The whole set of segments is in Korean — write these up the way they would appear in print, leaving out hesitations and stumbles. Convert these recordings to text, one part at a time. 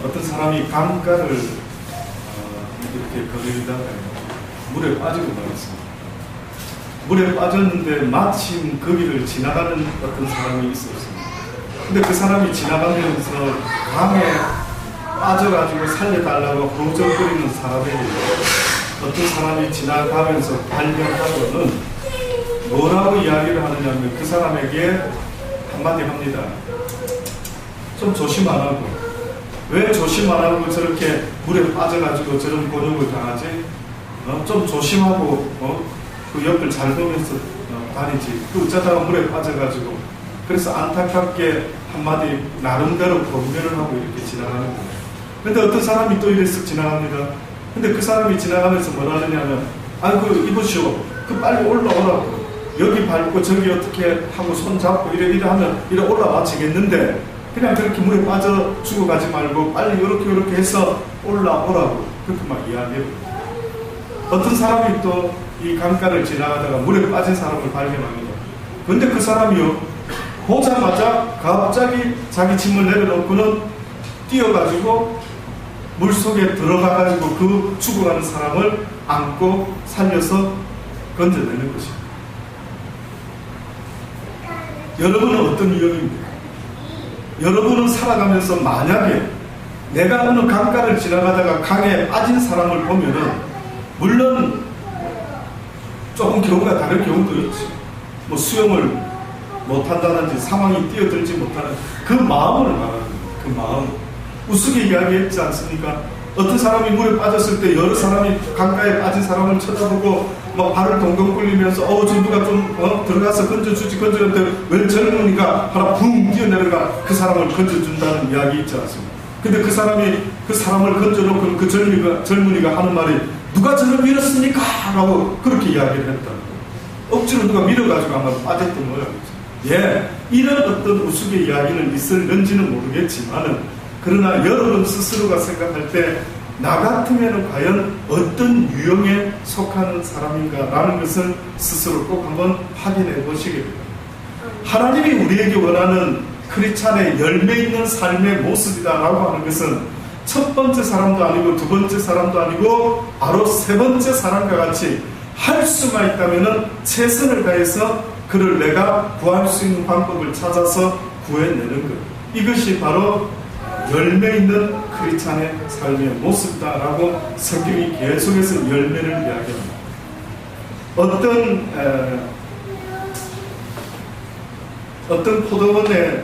어떤 사람이 강가를 이렇게 거르다가 물에 빠지고 말았습니다. 물에 빠졌는데 마침 거기를 지나가는 어떤 사람이 있었습니다. 근데 그 사람이 지나가면서 강에 빠져가지고 살려달라고 허우적거리는 사람에게 어떤 사람이 지나가면서 발견하고는 뭐라고 이야기를 하느냐면 그 사람에게 한마디 합니다. 좀 조심 안 하고, 왜 조심 안 하고 저렇게 물에 빠져가지고 저런 곤욕을 당하지? 좀 조심하고 그 옆을 잘 보면서 다니지. 그 어쩌다가 물에 빠져가지고, 그래서 안타깝게 한마디 나름대로 권면을 하고 이렇게 지나가는 거예요. 근데 어떤 사람이 또 이래서 지나갑니다. 근데 그 사람이 지나가면서 뭐라 하느냐면, 아이고 이보시오, 그 빨리 올라오라고. 여기 밟고 저기 어떻게 하고 손 잡고 이래 하면 이래 올라와지겠는데 그냥 그렇게 물에 빠져 죽어가지 말고 빨리 이렇게 해서 올라오라고 그렇게 막 이야기해요. 어떤 사람이 또 이 강가를 지나가다가 물에 빠진 사람을 발견합니다. 근데 그 사람이요, 보자마자 갑자기 자기 짐을 내려놓고는 뛰어가지고 물속에 들어가가지고 그 죽어가는 사람을 안고 살려서 건져내는 것입니다. 여러분은 어떤 유형입니까? 여러분은 살아가면서 만약에 내가 어느 강가를 지나가다가 강에 빠진 사람을 보면은 물론 조금 경우가 다른 경우도 있지. 뭐 수영을 못한다든지 상황이 뛰어들지 못하는 그 마음을 말하는 거예요. 그 마음. 우스개 이야기했지 않습니까? 어떤 사람이 물에 빠졌을 때 여러 사람이 강가에 빠진 사람을 쳐다보고 막 발을 동동 굴리면서 저 누가 좀 들어가서 건져주지 건져는데 왜 젊은이가 하나 붕 뛰어내려가 그 사람을 건져준다는 이야기 있지 않습니까? 근데 그 사람이 그 사람을 건져놓고 그 젊은이가 하는 말이 누가 저를 밀었습니까? 라고 그렇게 이야기를 했다는 거예요. 억지로 누가 밀어가지고 아마 빠졌던 모양이죠. 이런 어떤 우스개 이야기는 있을는지는 모르겠지만은 그러나 여러분 스스로가 생각할 때 나 같으면 과연 어떤 유형에 속하는 사람인가라는 것을 스스로 꼭 한번 확인해 보시기 바랍니다. 하나님이 우리에게 원하는 크리스찬의 열매 있는 삶의 모습이다라고 하는 것은 첫 번째 사람도 아니고 두 번째 사람도 아니고 바로 세 번째 사람과 같이 할 수만 있다면 최선을 다해서 그를 내가 구할 수 있는 방법을 찾아서 구해내는 것. 이것이 바로 열매 있는 크리스찬의 삶의 모습이다라고 성경이 계속해서 열매를 이야기합니다. 어떤 포도원에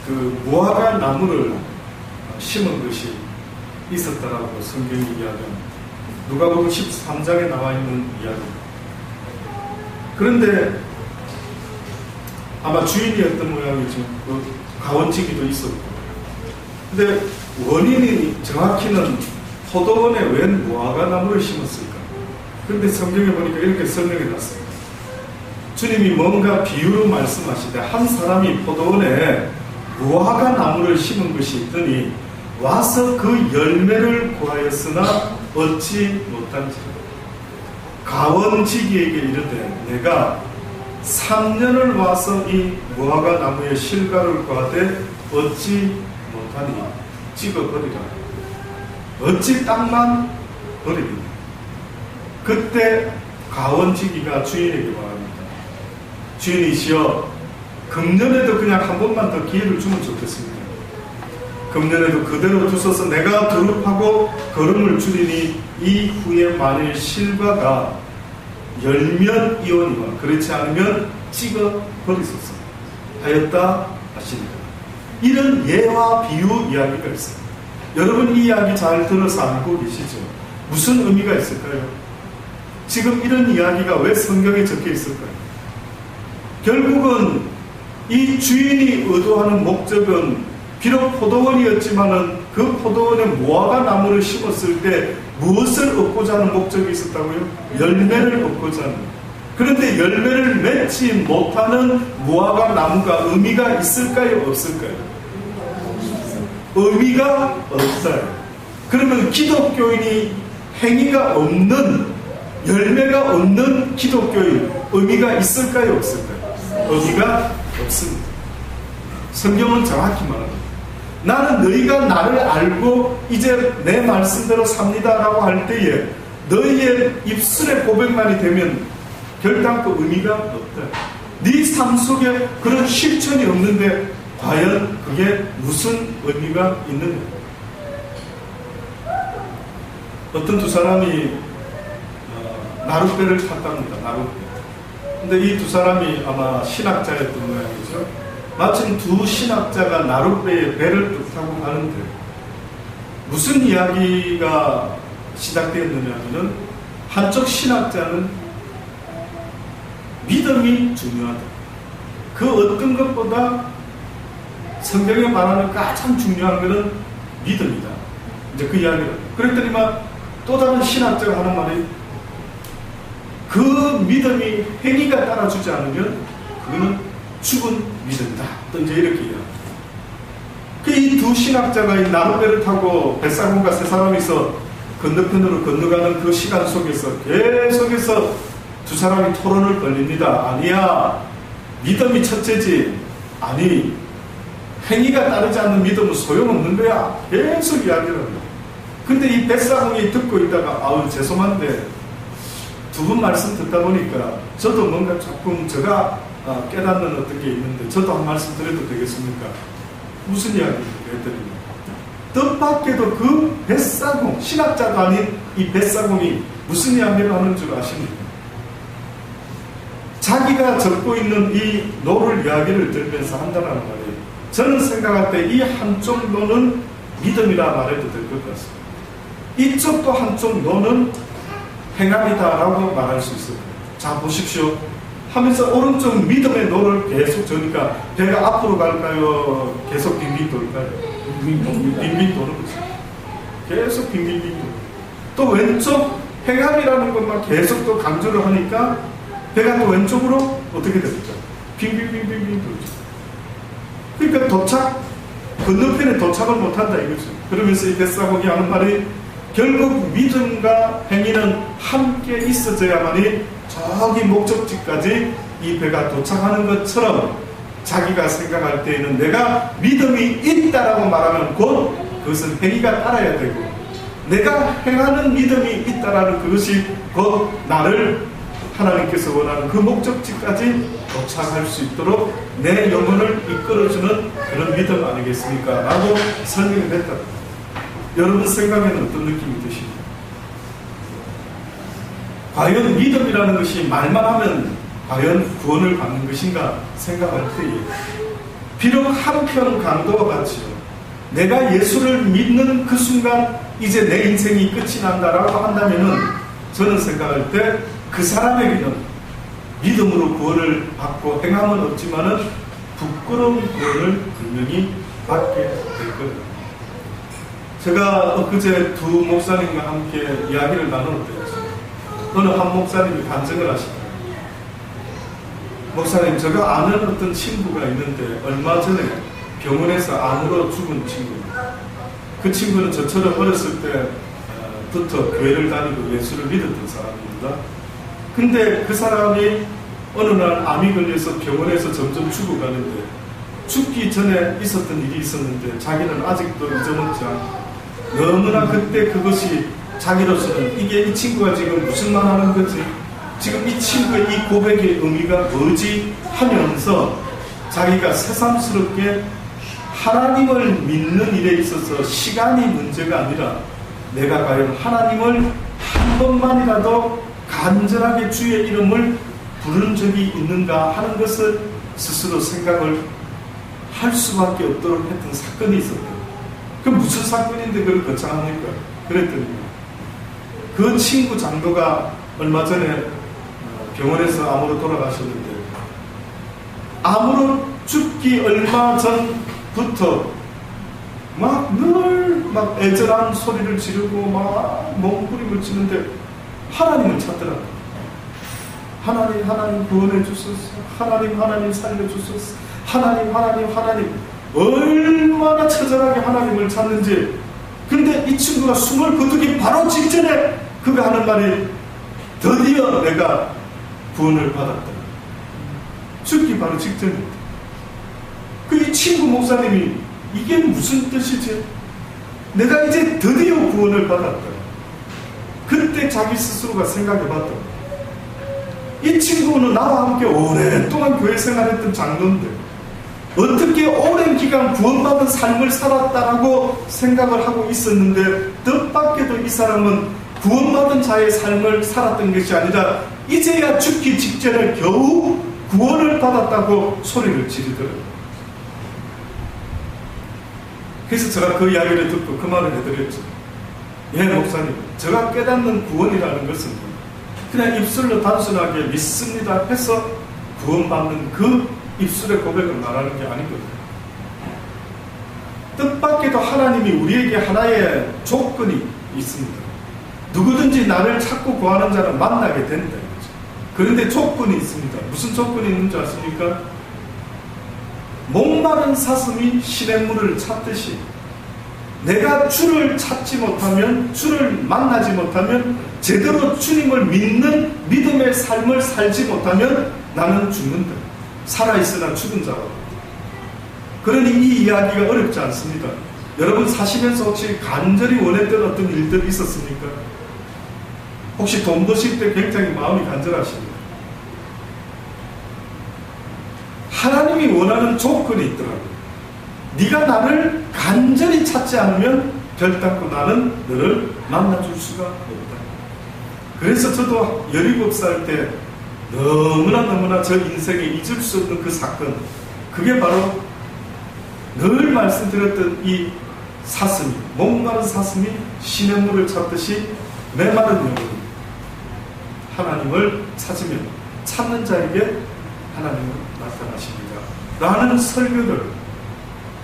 그 무화과 나무를 심은 것이 있었다라고 성경이 이야기합니다. 누가복음 13장에 나와 있는 이야기입니다. 그런데 아마 주인이었던 모양이죠. 그 가원지기도 있었고. 근데 원인이 정확히는 포도원에 웬 무화과 나무를 심었을까? 그런데 성경에 보니까 이렇게 설명해 놨습니다. 주님이 뭔가 비유로 말씀하시되 한 사람이 포도원에 무화과 나무를 심은 것이 있더니 와서 그 열매를 구하였으나 얻지 못한지라. 가원지기에게 이르되 내가 3년을 와서 이 무화과 나무의 실과를 구하되 얻지 못하니 찍어버리라. 어찌 땅만 버리리니. 그때 가원지기가 주인에게 말합니다. 주인이시여, 금년에도 그냥 한 번만 더 기회를 주면 좋겠습니다. 금년에도 그대로 두셔서 내가 두릅하고 거름을 줄이니 이후에 만일 실과가 열면 이오니와 그렇지 않으면 찍어 버리소서 하였다 하시니라. 이런 예와 비유 이야기가 있습니다. 여러분 이 이야기 잘 들어서 알고 계시죠? 무슨 의미가 있을까요? 지금 이런 이야기가 왜 성경에 적혀 있을까요? 결국은 이 주인이 의도하는 목적은 비록 포도원이었지만은 그 포도원에 무화과 나무를 심었을 때 무엇을 얻고자 하는 목적이 있었다고요? 열매를 얻고자 하는. 그런데 열매를 맺지 못하는 무화과 나무가 의미가 있을까요? 없을까요? 의미가 없어요. 그러면 기독교인이 행위가 없는, 열매가 없는 기독교인 의미가 있을까요? 없을까요? 의미가 없습니다. 성경은 정확히 말합니다. 나는 너희가 나를 알고 이제 내 말씀대로 삽니다라고 할 때에 너희의 입술의 고백만이 되면 결단코 의미가 없다. 네 삶 속에 그런 실천이 없는데 과연 그게 무슨 의미가 있는가? 어떤 두 사람이 나룻배를 탔답니다. 나룻배. 근데 이 두 사람이 아마 신학자였던 모양이죠. 마침 두 신학자가 나룻배에 배를 뚝 타고 가는데 무슨 이야기가 시작되었느냐면은 한쪽 신학자는 믿음이 중요하다. 그 어떤 것보다 성경에 말하는 가장 중요한 것은 믿음이다. 이제 그 이야기를. 그랬더니만 또 다른 신학자가 하는 말이 그 믿음이 행위가 따라주지 않으면 그거는 죽은 믿음이다. 또 이제 이렇게 이야기합니다. 이 두 신학자가 이 나룻배를 타고 벳사곤과 세 사람이서 건너편으로 건너가는 그 시간 속에서 계속해서 두 사람이 토론을 벌립니다. 아니야, 믿음이 첫째지. 아니, 행위가 따르지 않는 믿음은 소용없는 거야. 계속 이야기를 합니다. 근데 이 벳사곤이 듣고 있다가 아우 죄송한데 두 분 말씀 듣다 보니까 저도 뭔가 조금 제가 깨닫는 어떤 게 있는데 저도 한 말씀 드려도 되겠습니까? 무슨 이야기입니까? 했더니 뜻밖에도 그 벳사공, 신학자도 아닌 이 벳사공이 무슨 이야기를 하는 줄 아십니까? 자기가 적고 있는 이 노를 이야기를 들으면서 한다는 말이에요. 저는 생각할 때 이 한쪽 노는 믿음이라 말해도 될 것 같습니다. 이쪽도 한쪽 노는 행함이다라고 말할 수 있어요. 자 보십시오. 하면서 오른쪽 믿음의 노를 계속 저니까 배가 앞으로 갈까요? 계속 빙빙 돌까요? 빙빙 도는 거죠. 계속 빙빙 도는. 또 왼쪽 행함이라는 것만 계속 또 강조를 하니까 배가 또 왼쪽으로 어떻게 됩니까? 빙빙 돌죠. 그러니까 도착, 건너편에 도착을 못한다 이거죠. 그러면서 이 벳사곤이 하는 말이 결국 믿음과 행위는 함께 있어져야만이 저기 목적지까지 이 배가 도착하는 것처럼 자기가 생각할 때에는 내가 믿음이 있다라고 말하면 곧 그것은 행위가 따라야 되고 내가 행하는 믿음이 있다라는 그것이 곧 나를 하나님께서 원하는 그 목적지까지 도착할 수 있도록 내 영혼을 이끌어주는 그런 믿음 아니겠습니까? 라고 설명을 했다. 여러분 생각에는 어떤 느낌이 드십니까? 과연 믿음이라는 것이 말만 하면 과연 구원을 받는 것인가 생각할 때에 비록 한편 강도와 같이요. 내가 예수를 믿는 그 순간 이제 내 인생이 끝이 난다라고 한다면은 저는 생각할 때 그 사람에게는 믿음으로 구원을 받고 행함은 없지만은 부끄러운 구원을 분명히 받게 될 거예요. 제가 엊그제 두 목사님과 함께 이야기를 나누는 때였어요. 어느 한 목사님이 간증을 하시더라고요. 목사님, 제가 아는 어떤 친구가 있는데 얼마 전에 병원에서 암으로 죽은 친구입니다. 그 친구는 저처럼 어렸을 때부터 교회를 다니고 예수를 믿었던 사람입니다. 근데 그 사람이 어느 날 암이 걸려서 병원에서 점점 죽어가는데 죽기 전에 있었던 일이 있었는데 자기는 아직도 잊어먹지 않고 너무나 그때 그것이 자기로서는 이게 이 친구가 지금 무슨 말 하는 거지? 지금 이 친구의 이 고백의 의미가 뭐지? 하면서 자기가 새삼스럽게 하나님을 믿는 일에 있어서 시간이 문제가 아니라 내가 과연 하나님을 한 번만이라도 간절하게 주의 이름을 부른 적이 있는가 하는 것을 스스로 생각을 할 수밖에 없도록 했던 사건이 있었대요. 그 무슨 사건인데 그걸 거창합니까? 그랬더니 그 친구 장로가 얼마 전에 병원에서 암으로 돌아가셨는데 암으로 죽기 얼마 전부터 막 늘 막 애절한 소리를 지르고 막 몸부림을 치는데 하나님을 찾더라고요. 하나님 구원해 주소서. 하나님 살려 주소서. 하나님 얼마나 처절하게 하나님을 찾는지. 근데 이 친구가 숨을 거두기 바로 직전에 그가 하는 말이 드디어 내가 구원을 받았다. 죽기 바로 직전입니다. 그 이 친구 목사님이 이게 무슨 뜻이지? 내가 이제 드디어 구원을 받았다. 그때 자기 스스로가 생각해봤다. 이 친구는 나와 함께 오랫동안 교회 생활했던 장로인데 어떻게 오랜 기간 구원받은 삶을 살았다라고 생각을 하고 있었는데 뜻밖에도 이 사람은 구원받은 자의 삶을 살았던 것이 아니라 이제야 죽기 직전에 겨우 구원을 받았다고 소리를 지르더라고요. 그래서 제가 그 이야기를 듣고 그 말을 해드렸죠. 예, 목사님, 제가 깨닫는 구원이라는 것은 그냥 입술로 단순하게 믿습니다 해서 구원받는 그 입술의 고백을 말하는 게 아니거든요. 뜻밖에도 하나님이 우리에게 하나의 조건이 있습니다. 누구든지 나를 찾고 구하는 자는 만나게 된다. 그런데 조건이 있습니다. 무슨 조건이 있는지 아십니까? 목마른 사슴이 시냇물을 찾듯이 내가 주를 찾지 못하면, 주를 만나지 못하면, 제대로 주님을 믿는 믿음의 삶을 살지 못하면 나는 죽는다. 살아있으나 죽은 자라고. 그러니 이 이야기가 어렵지 않습니다. 여러분 사시면서 혹시 간절히 원했던 어떤 일들이 있었습니까? 혹시 돈 버실 때 굉장히 마음이 간절하십니까? 하나님이 원하는 조건이 있더라고요. 네가 나를 간절히 찾지 않으면 결단코 나는 너를 만나줄 수가 없다. 그래서 저도 17살 때 너무나 저 인생에 잊을 수 없는 그 사건, 그게 바로 늘 말씀드렸던 이 사슴이, 목마른 사슴이 시냇물을 찾듯이 메마른 영혼, 하나님을 찾으면 찾는 자에게 하나님은 나타나십니다 라는 설교를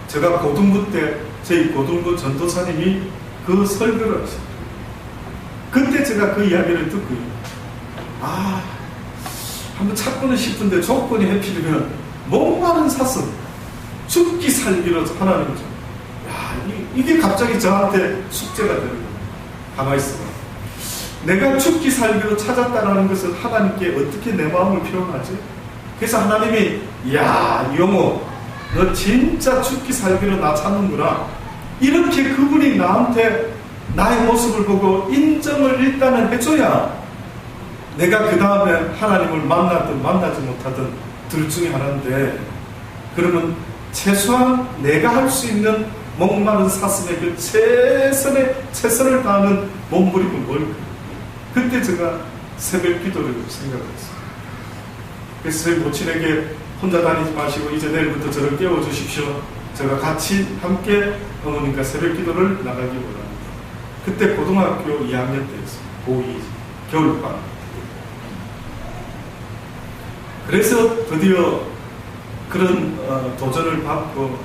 제가 고등부 때 저희 고등부 전도사님이 그 설교를 하십니다. 그때 제가 그 이야기를 듣고 한번 찾고는 싶은데 조건이 해필이면 목마른 사슴, 죽기 살기로 하나님을 이게 갑자기 저한테 숙제가 되는 거예요. 가만히 있어봐. 내가 죽기 살기로 찾았다는 것을 하나님께 어떻게 내 마음을 표현하지? 그래서 하나님이 이용호 너 진짜 죽기 살기로 나 찾는구나. 이렇게 그분이 나한테 나의 모습을 보고 인정을 일단은 해줘야 내가 그 다음에 하나님을 만나든 만나지 못하든 둘 중에 하나인데, 그러면 최소한 내가 할 수 있는 목마른 사슴의 그 최선을 다하는 몸부림은 뭘까? 그때 제가 새벽 기도를 생각했어요. 그래서 저희 모친에게 혼자 다니지 마시고 이제 내일부터 저를 깨워주십시오. 제가 같이 함께 어머님과 새벽 기도를 나가기 원합니다. 그때 고등학교 2학년 때였어요. 고2 겨울방학. 그래서 드디어 그런 도전을 받고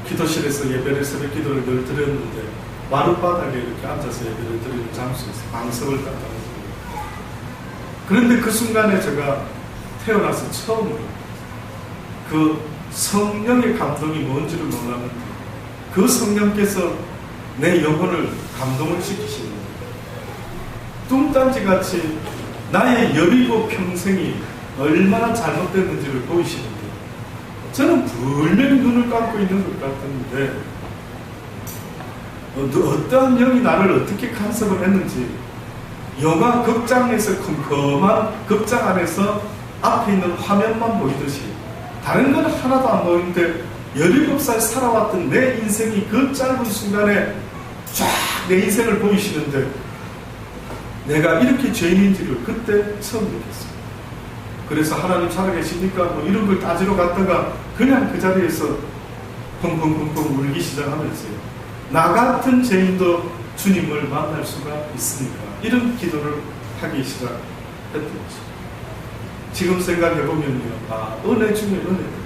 기도실에서 예배를, 새벽 기도를 늘 드렸는데 마룻바닥에 이렇게 앉아서 예배를 드리는 장소에서 방석을 갖다 놨습니다. 그런데 그 순간에 제가 태어나서 처음으로 그 성령의 감동이 뭔지를 몰랐는데 그 성령께서 내 영혼을 감동을 시키시는 거예요. 뚱딴지같이 나의 17평생이 얼마나 잘못됐는지를 보이시는데 저는 불명히 눈을 감고 있는 것 같았는데 어떠한 영이 나를 어떻게 간섭을 했는지 영화 극장에서 컴컴한 극장 안에서 앞에 있는 화면만 보이듯이 다른 건 하나도 안 보이는데 17살 살아왔던 내 인생이 그 짧은 순간에 쫙 내 인생을 보이시는데 내가 이렇게 죄인인지를 그때 처음 느꼈어요. 그래서 하나님 살아계십니까? 뭐 이런 걸 따지러 갔다가 그냥 그 자리에서 펑펑펑펑 울기 시작하면서요. 나 같은 죄인도 주님을 만날 수가 있습니까? 이런 기도를 하기 시작했던 거죠. 지금 생각해보면요. 은혜 중에 은혜다.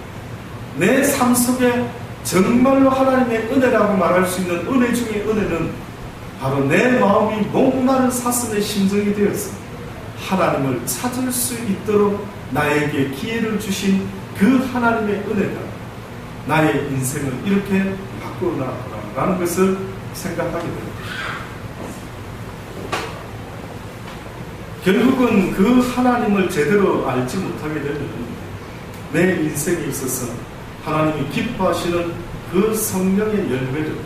내 삶 속에 정말로 하나님의 은혜라고 말할 수 있는 은혜 중에 은혜는 바로 내 마음이 목마른 사슴의 심정이 되어서 하나님을 찾을 수 있도록 나에게 기회를 주신 그 하나님의 은혜가 나의 인생을 이렇게 바꾸어나가라는 것을 생각하게 됩니다. 결국은 그 하나님을 제대로 알지 못하게 되면 내 인생에 있어서 하나님이 기뻐하시는 그 성령의 열매를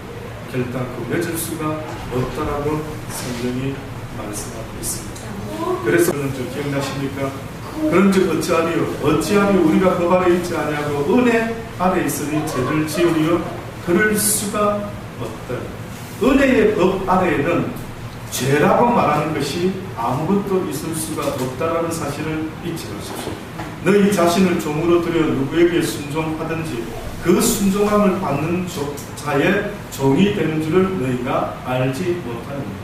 결단코 맺을 수가 없다라고 성경이 말씀하고 있습니다. 그래서 그런 줄 기억나십니까? 그런즉 어찌하리요 우리가 법 아래 있지 아니하고 은혜 아래 있으니 죄를 지으리요 그럴 수가 없다. 은혜의 법 아래에는 죄라고 말하는 것이 아무것도 있을 수가 없다라는 사실을 잊지 마십시오. 너희 자신을 종으로 들여 누구에게 순종하든지 그 순종함을 받는 자의 종이 되는 줄을 너희가 알지 못하느니라.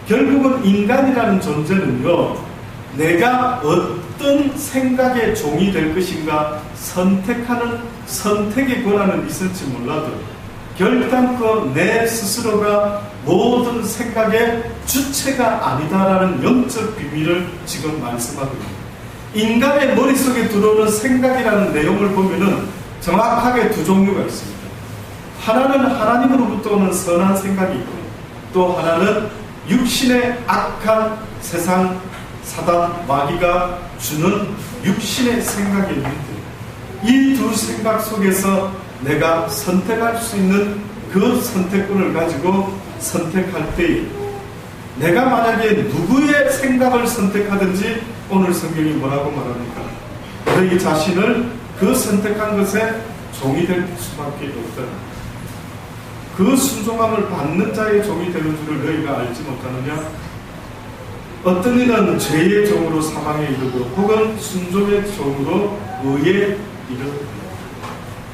결국은 인간이라는 존재는요, 내가 어떤 생각의 종이 될 것인가 선택하는 선택의 권한은 있을지 몰라도 결단코 내 스스로가 모든 생각의 주체가 아니다라는 영적 비밀을 지금 말씀하고 있습니다. 인간의 머릿속에 들어오는 생각이라는 내용을 보면은 정확하게 두 종류가 있습니다. 하나는 하나님으로부터 오는 선한 생각이 있고 또 하나는 육신의 악한 세상 사단 마귀가 주는 육신의 생각이 있는데 이 두 생각 속에서 내가 선택할 수 있는 그 선택권을 가지고 선택할 때에 내가 만약에 누구의 생각을 선택하든지 오늘 성경이 뭐라고 말합니까? 너희 자신을 그 선택한 것에 종이 될 수밖에 없다. 그 순종함을 받는 자의 종이 되는 줄을 너희가 알지 못하느냐? 어떤 이는 죄의 종으로 사망에 이르고 혹은 순종의 종으로 의에 이르고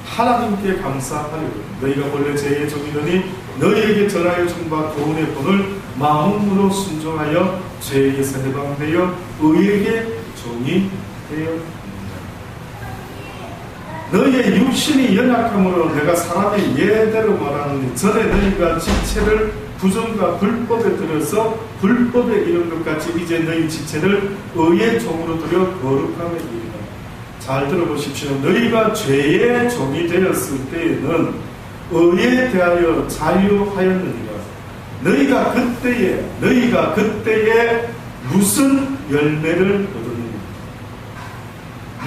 하나님께 감사하리로 너희가 본래 죄의 종이더니 너희에게 전하여 준 바 교훈의 본을 마음으로 순종하여 죄에게서 해방되어 의에게 종이 되었느니라. 너희의 육신이 연약함으로 내가 사람의 예대로 말하노니 전에 너희가 지체를 부정과 불법에 들여서 불법에 이른 것 같이 이제 너희 지체를 의의 종으로 들여 거룩함에 이르라. 잘 들어보십시오. 너희가 죄의 종이 되었을 때에는 의에 대하여 자유하였느니라. 너희가 그때에 무슨 열매를 얻었느냐?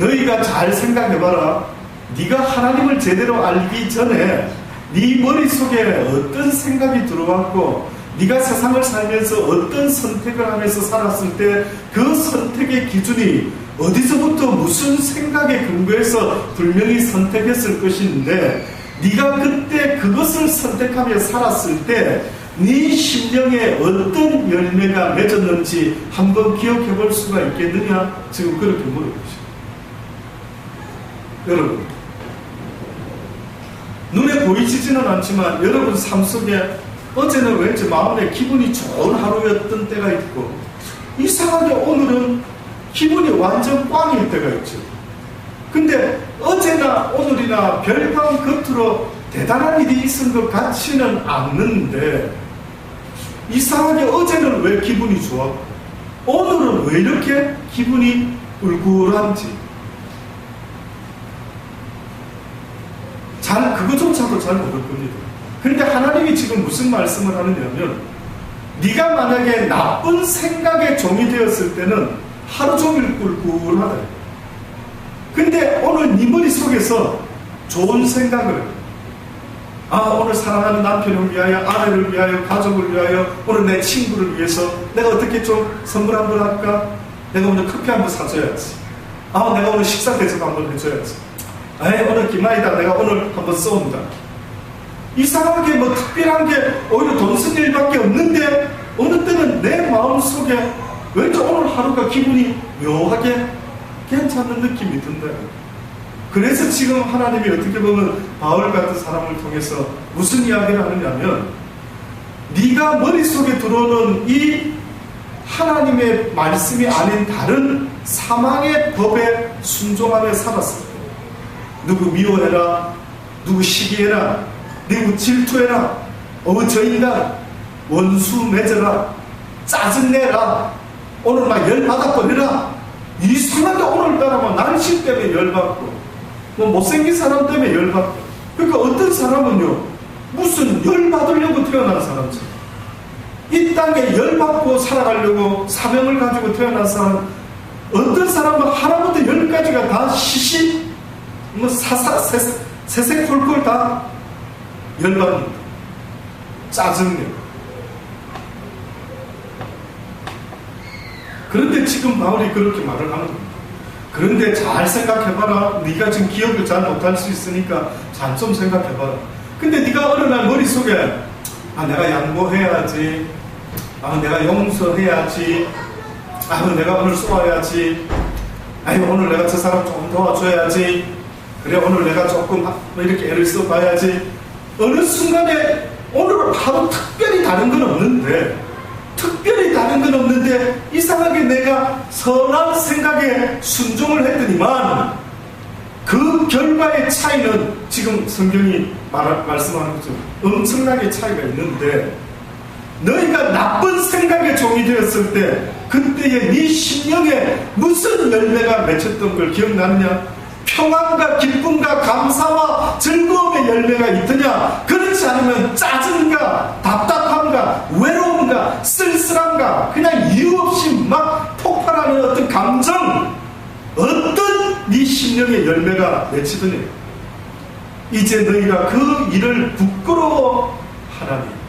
너희가 잘 생각해봐라. 네가 하나님을 제대로 알기 전에 네 머릿속에 어떤 생각이 들어왔고 네가 세상을 살면서 어떤 선택을 하면서 살았을 때 그 선택의 기준이 어디서부터 무슨 생각에 근거해서 분명히 선택했을 것인데 네가 그때 그것을 선택하며 살았을 때 네 심령에 어떤 열매가 맺었는지 한번 기억해 볼 수가 있겠느냐? 지금 그렇게 물어보시죠. 여러분, 눈에 보이지는 않지만 여러분 삶 속에 어제는 왠지 마음에 기분이 좋은 하루였던 때가 있고 이상하게 오늘은 기분이 완전 꽝일 때가 있죠. 근데 어제나 오늘이나 별반 겉으로 대단한 일이 있은 것 같지는 않는데 이상하게 어제는 왜 기분이 좋았고 오늘은 왜 이렇게 기분이 울굴한지 그거조차도 잘 모를 겁니다. 그런데 하나님이 지금 무슨 말씀을 하느냐면 네가 만약에 나쁜 생각의 종이 되었을 때는 하루 종일 꿀꿀하다. 근데 오늘 네 머릿속에서 좋은 생각을 오늘 사랑하는 남편을 위하여 아내를 위하여 가족을 위하여 오늘 내 친구를 위해서 내가 어떻게 좀 선물 한번 할까? 내가 오늘 커피 한번 사줘야지. 내가 오늘 식사 대접 한번 해줘야지. 오늘 기말이다. 내가 오늘 한번 쏜다. 이상하게 뭐 특별한 게 오히려 돈 쓴 일밖에 없는데 어느 때는 내 마음속에 왠지 오늘 하루가 기분이 묘하게 괜찮은 느낌이 든다. 그래서 지금 하나님이 어떻게 보면 바울 같은 사람을 통해서 무슨 이야기를 하느냐면 네가 머릿속에 들어오는 이 하나님의 말씀이 아닌 다른 사망의 법에 순종하며 살았을 때 누구 미워해라, 누구 시기해라, 누구 질투해라, 저 인간 원수 맺어라, 짜증내라, 오늘 막 열받아버리라. 이상하게 오늘따라 막 날씨 때문에 열받고 못생긴 사람 때문에 열받고. 그러니까 어떤 사람은요 무슨 열받으려고 태어난 사람이죠. 이 땅에 열받고 살아가려고 사명을 가지고 태어난 사람. 어떤 사람은 하나부터 열까지가 다 시시 세색콜콜 다 열받는다. 짜증내고. 그런데 지금 바울이 그렇게 말을 하는 겁니다. 그런데 잘 생각해봐라. 네가 지금 기억을 잘 못할 수 있으니까 잘 좀 생각해봐라. 근데 네가 어느 날 머릿속에 내가 양보해야지, 내가 용서해야지, 내가 오늘 쏘아야지, 오늘 내가 저 사람 조금 도와줘야지, 그래 오늘 내가 조금 이렇게 애를 써봐야지. 어느 순간에 오늘 하루 특별히 다른 건 없는데 이상하게 내가 선한 생각에 순종을 했더니만 그 결과의 차이는 지금 성경이 말씀하는 것처럼 엄청나게 차이가 있는데, 너희가 나쁜 생각의 종이 되었을 때 그때의 네 심령에 무슨 열매가 맺혔던 걸 기억나느냐? 평안과 기쁨과 감사와 즐거움의 열매가 있더냐? 그렇지 않으면 짜증과 답답함과 외로움과 쓸쓸함과 그냥 이유 없이 막 폭발하는 어떤 감정, 어떤 네 심령의 열매가 맺히더냐? 이제 너희가 그 일을 부끄러워하라니.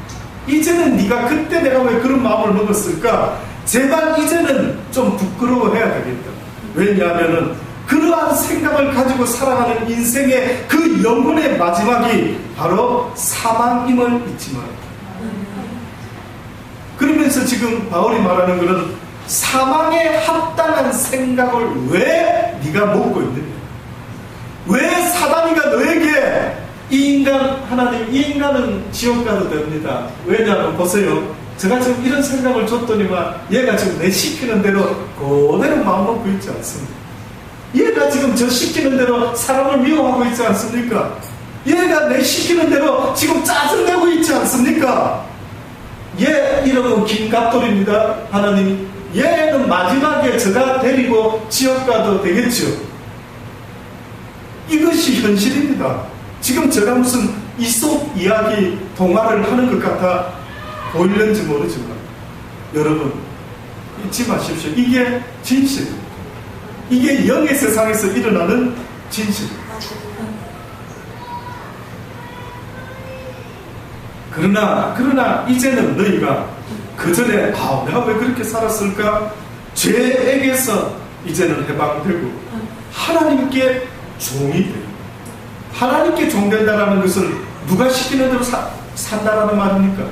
이제는 네가 그때 내가 왜 그런 마음을 먹었을까? 제발 이제는 좀 부끄러워해야 되겠다. 왜냐하면은 그러한 생각을 가지고 살아가는 인생의 그 영혼의 마지막이 바로 사망임을 잊지 마라. 그러면서 지금 바울이 말하는 것은 사망에 합당한 생각을 왜 네가 먹고 있느냐? 왜 사단이가 너에게 이 인간, 하나님, 이 인간은 지옥 가도 됩니다. 왜냐하면 보세요. 제가 지금 이런 생각을 줬더니만 얘가 지금 내 시키는 대로 그대로 마음 먹고 있지 않습니까? 얘가 지금 저 시키는 대로 사람을 미워하고 있지 않습니까? 얘가 내 시키는 대로 지금 짜증내고 있지 않습니까? 얘 이름은 김갑돌입니다. 하나님, 얘는 마지막에 제가 데리고 지옥 가도 되겠죠. 이것이 현실입니다. 지금 제가 무슨 이솝 이야기 동화를 하는 것 같아 보이는지 모르지만 여러분 잊지 마십시오. 이게 진실입니다. 이게 영의 세상에서 일어나는 진실입니다. 그러나 이제는 너희가 그 전에 내가 왜 그렇게 살았을까? 죄에게서 이제는 해방되고 하나님께 종이 돼요. 하나님께 종된다라는 것은 누가 시키는 대로 산다라는 말입니까?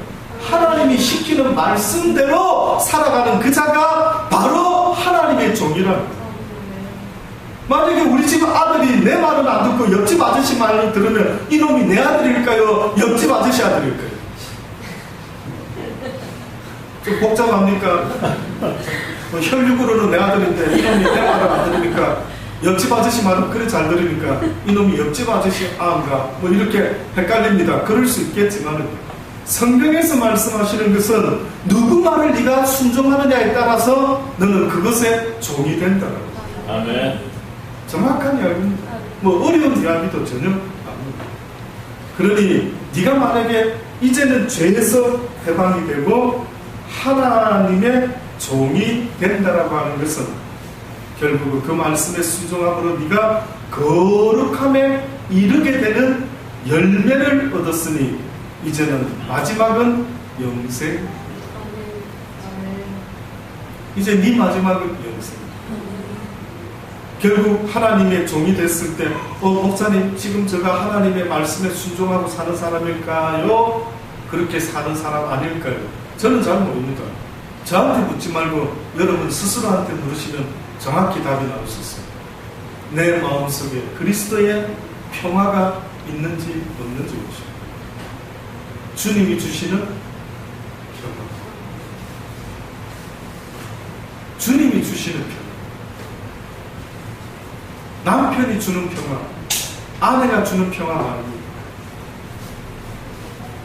하나님이 시키는 말씀대로 살아가는 그 자가 바로 하나님의 종이라는 거예요. 만약에 우리 집 아들이 내 말은 안 듣고 옆집 아저씨 말을 들으면 이놈이 내 아들일까요? 옆집 아저씨 아들일까요? 좀 복잡합니까? 혈육으로는 내 아들인데 이놈이 내 말을 안 들으니까, 옆집 아저씨 말은 그래 잘 들으니까 이놈이 옆집 아저씨 아인가 뭐 이렇게 헷갈립니다. 그럴 수 있겠지만 성경에서 말씀하시는 것은 누구 말을 네가 순종하느냐에 따라서 너는 그것의 종이 된다고. 아멘. 정확한 이야기입니다. 뭐 어려운 이야기도 전혀 아닙니다. 그러니 네가 만약에 이제는 죄에서 해방이 되고 하나님의 종이 된다라고 하는 것은 결국 그 말씀에 순종함으로 네가 거룩함에 이르게 되는 열매를 얻었으니 이제는 마지막은 영생. 이제 네 마지막은 영생. 결국 하나님의 종이 됐을 때 목사님 지금 제가 하나님의 말씀에 순종하고 사는 사람일까요? 그렇게 사는 사람 아닐까요? 저는 잘 모릅니다. 저한테 묻지 말고 여러분 스스로한테 물으시면 정확히 답이 나올 수 있어요. 내 마음속에 그리스도의 평화가 있는지 없는지 보시오. 주님이 주시는 평화, 주님이 주시는 평화, 남편이 주는 평화, 아내가 주는 평화 말고,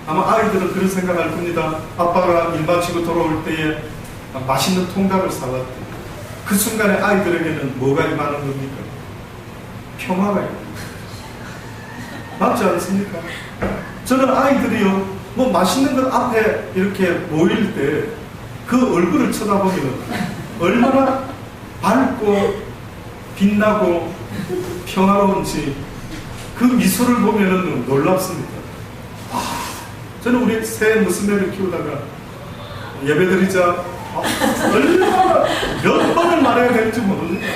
아마 아이들은 그런 생각할 겁니다. 아빠가 일 마치고 돌아올 때에 맛있는 통닭을 사왔대. 그 순간에 아이들에게는 뭐가 임하는 겁니까? 평화가 임합니다. 맞지 않습니까? 저는 아이들이요, 뭐 맛있는 것 앞에 이렇게 모일 때 그 얼굴을 쳐다보면 얼마나 밝고 빛나고 평화로운지 그 미소를 보면은 놀랍습니다. 저는 우리 새娘를 키우다가 예배드리자 얼마나 몇 번을 말해야 될지 모르니까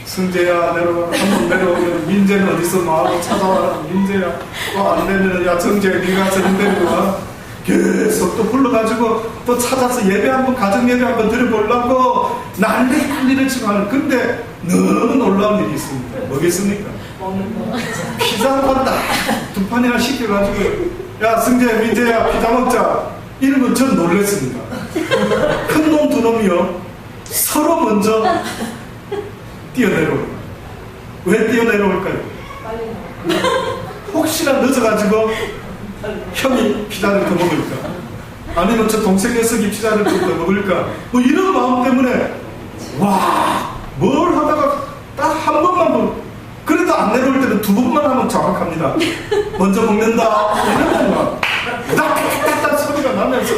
승재야 내려와 한번 내려오면 민재는 어디서 마음을 찾아와라 민재야 또 안 되면 야 정재 네가 저런 데리고 와 계속 또 불러가지고 또 찾아서 예배 한번 가정 예배 한번 드려보려고 난리를 치고 하는 근데 너무 놀라운 일이 있습니다. 뭐겠습니까? 피자 한 판 딱 두 판이나 시켜가지고 야 승재 민재야 피자 먹자 이러면 전 놀랬습니다. 큰 놈 두 놈이요 서로 먼저 뛰어내려올까요? 왜 뛰어내려올까요? 혹시나 늦어가지고 형이 피자를 더 먹을까? 아니면 저 동생 녀석이 피자를 좀 더 먹을까? 뭐 이런 마음 때문에 와, 뭘 하다가 딱 한 번만 그래도 안 내려올 때는 두 번만 하면 정확합니다. 먼저 먹는다 이러면 막 딱딱딱 소리가 나면서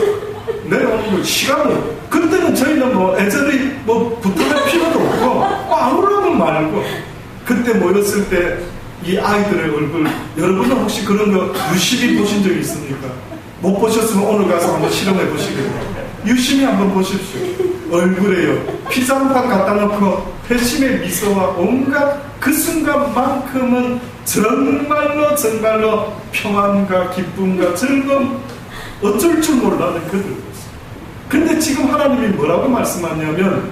내려오는 거 시간을 그때는 저희는 뭐 애절히 뭐 붙어갈 필요도 없고 아무런 말고 그때 모였을 때 이 아이들의 얼굴 여러분은 혹시 그런 거 유심히 보신 적 있습니까? 못 보셨으면 오늘 가서 한번 실험해 보시겠어요. 유심히 한번 보십시오. 얼굴에요 피자 한 판 갖다 놓고 회심의 미소와 온갖 그 순간만큼은 정말로 평안과 기쁨과 즐거움 어쩔 줄 몰라는 그들. 근데 지금 하나님이 뭐라고 말씀하냐면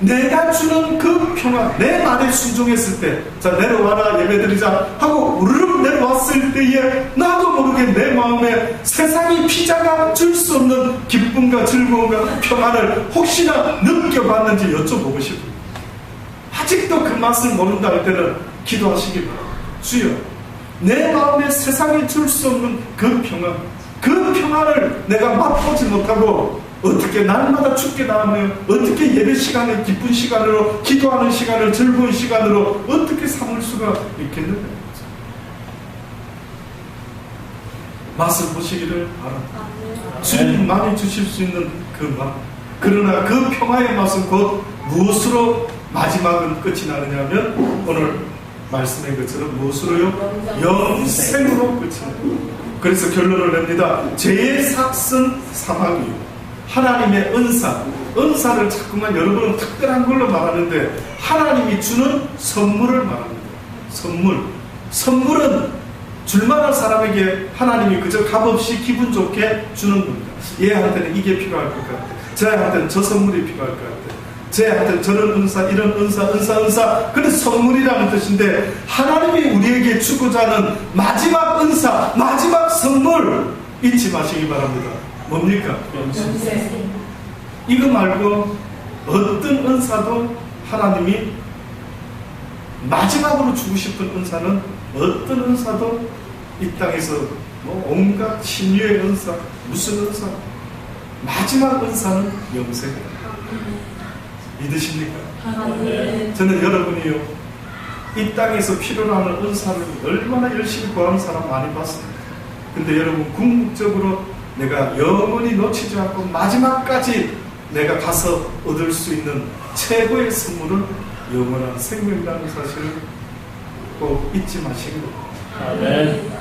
내가 주는 그 평안 내 말에 순종했을 때 자 내려와라 예배드리자 하고 우르르 내려왔을 때에 나도 모르게 내 마음에 세상이 피자가 줄 수 없는 기쁨과 즐거움과 평안을 혹시나 느껴봤는지 여쭤보고 싶어요. 아직도 그 맛을 모른다 할 때는 기도하시기 바랍니다. 주여 내 마음에 세상이 줄 수 없는 그 평안을 내가 맛보지 못하고 어떻게 날마다 죽게 나오며 어떻게 예배 시간을 기쁜 시간으로 기도하는 시간을 즐거운 시간으로 어떻게 삼을 수가 있겠는가? 맛을 보시기를 바랍니다. 주님 많이 주실 수 있는 그 맛. 그러나 그 평화의 맛은 곧 무엇으로 마지막은 끝이 나느냐면 오늘 말씀의 것처럼 무엇으로요? 영생으로 끝이 나요. 그래서 결론을 냅니다. 죄의 삭은 사망이요 하나님의 은사를 자꾸만 여러분은 특별한 걸로 말하는데 하나님이 주는 선물을 말합니다. 선물은 줄만한 사람에게 하나님이 그저 값없이 기분 좋게 주는 겁니다. 얘한테는 이게 필요할 것 같아. 쟤한테는 저 선물이 필요할 것 같아. 쟤한테는 저런 은사 이런 은사 근데 선물이라는 뜻인데 하나님이 우리에게 주고자 하는 마지막 은사 마지막 선물 잊지 마시기 바랍니다. 뭡니까? 이거 말고 어떤 은사도 하나님이 마지막으로 주고 싶은 은사는 어떤 은사도 이 땅에서 뭐 온갖 신유의 은사 무슨 은사 마지막 은사는 영생이다. 믿으십니까? 저는 여러분이요 이 땅에서 필요로 하는 은사를 얼마나 열심히 구하는 사람 많이 봤습니다. 근데 여러분 궁극적으로 내가 영원히 놓치지 않고 마지막까지 내가 가서 얻을 수 있는 최고의 선물은 영원한 생명이라는 사실을 꼭 잊지 마시고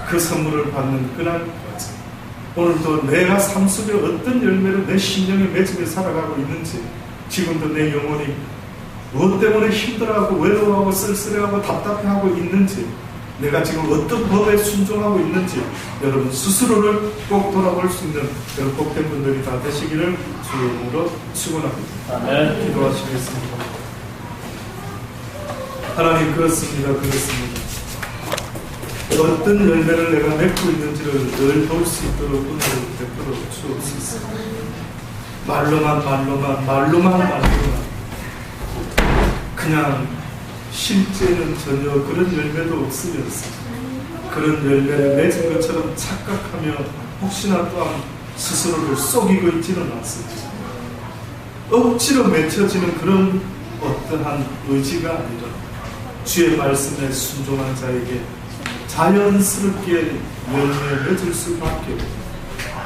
그 선물을 받는 그날까지 오늘도 내가 삶 속에 어떤 열매를 내 심령에 맺으며 살아가고 있는지 지금도 내 영혼이 무엇 때문에 힘들어하고 외로워하고 쓸쓸해하고 답답해하고 있는지 내가 지금 어떤 법에 순종하고 있는지 여러분 스스로를 꼭 돌아볼 수 있는 여러 복된 분들이 다 되시기를 주의 이름으로 축원합니다. 기도하시겠습니다. 하나님 그렇습니다. 어떤 열매를 내가 맺고 있는지를 늘 볼 수 있도록 은혜를 베풀어 주옵소서. 말로만 그냥 실제는 전혀 그런 열매도 없으면서 그런 열매를 맺은 것처럼 착각하며 혹시나 또한 스스로를 속이고 있지는 않습니다. 억지로 맺혀지는 그런 어떠한 의지가 아니라 주의 말씀에 순종한 자에게 자연스럽게 열매 맺을 수밖에 없고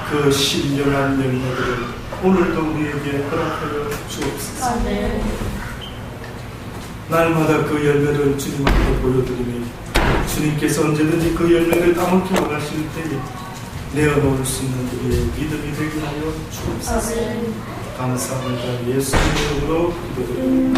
그 신령한 열매들을 오늘도 우리에게 허락하여 주옵소서. 날마다 그 열매를 주님 앞에 보여드리니 주님께서 언제든지 그 열매를 따먹기 원하실 때에 내어놓을 수 있는 우리의 믿음이 되게 하여 주옵소서. 감사합니다. 예수님의 이름으로 기도드립니다.